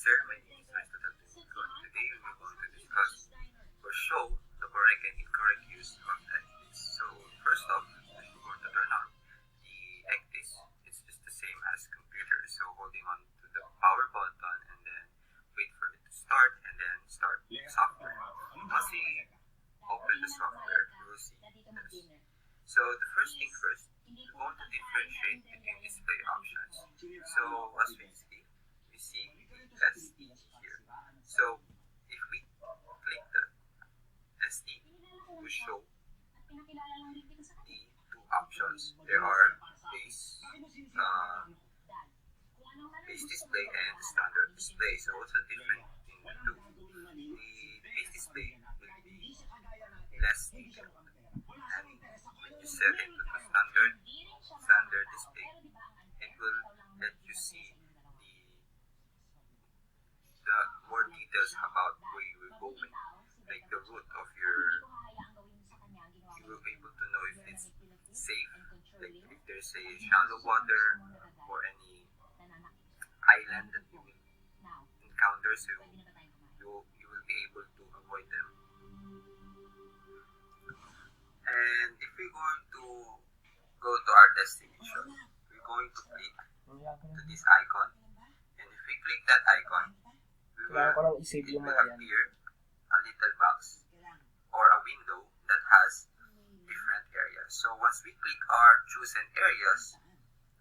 Sir, my name is Mr. Tatumiko, and today we are going to discuss or show the correct and incorrect use of ECDIS. So first off, we're going to turn on the ECDIS. It's just the same as computer, so holding on to the power button and then wait for it to start and then start the software. Once we open the software, you will see this. So the first thing first, we're going to differentiate between display options. So as we see the SD here. So if we click the SD, we show the two options. There are base display and standard display. So what's the difference between the two? The base display will be less detailed, and when you set it to the standard display, it will let you see the more details about where you were going, like the route of your. You will be able to know if it's safe, like if there's a shallow water or any island that you will encounter, so you will be able to avoid them. And if we're going to go to our destination, we're going to click to this icon, and if we click that icon, it will appear a little box or a window that has different areas. So once we click our chosen areas,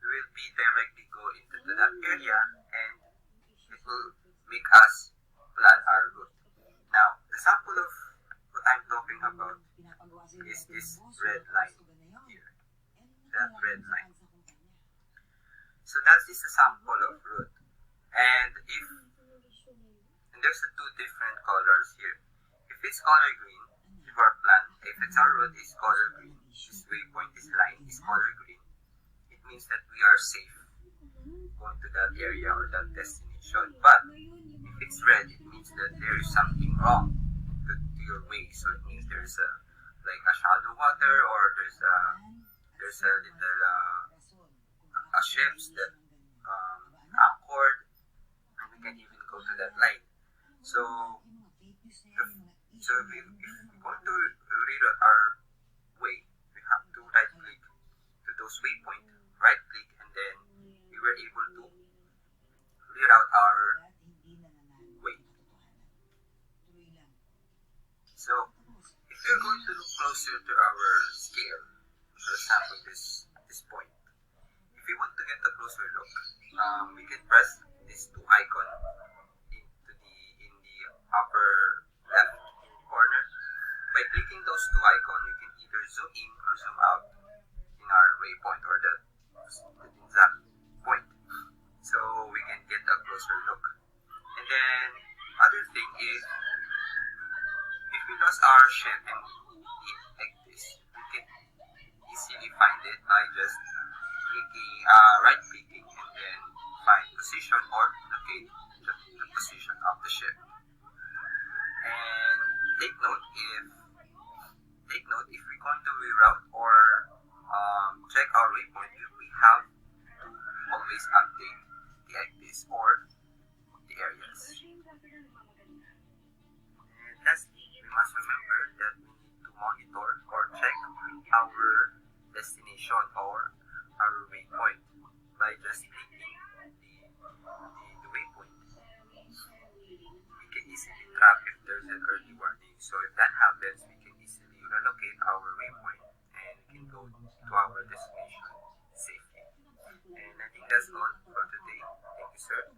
we will be directly go into that area, and it will make us plan our route. Now, the sample of what I'm talking about is this red line here, that red line. So that is a sample of route, and there's two different colors here. If it's color green, if our plan, if it's our route is color green, this waypoint, this line is color green, it means that we are safe going to that area or that destination. But if it's red, it means that there is something wrong to your way. So it means there's like a shallow water, or there's a little ships that anchored, and we can even go to that line. So if we're going to reroute our way, we have to right click to those waypoints, right click, and then we were able to reroute our way. So if we're going to look closer to our scale, for example this point, if we want to get a closer look, we can press these two icons in the upper left corner. By clicking those two icons, you can either zoom in or zoom out in our waypoint or that exact point, so we can get a closer look. And then other thing is, if we lost our ship and like this, we can easily find it by just clicking, right clicking, and then find position or locate the position of the ship. And take note if we're going to reroute or check our waypoint, we have to always update the ECDIS or the areas. And lastly, we must remember that we need to monitor or check our destination or our waypoint by just clicking the waypoint. We can easily track if there's an early warning. So if that happens, we can easily relocate our waypoint and we can go to our destination safely. And I think that's all for today. Thank you, sir.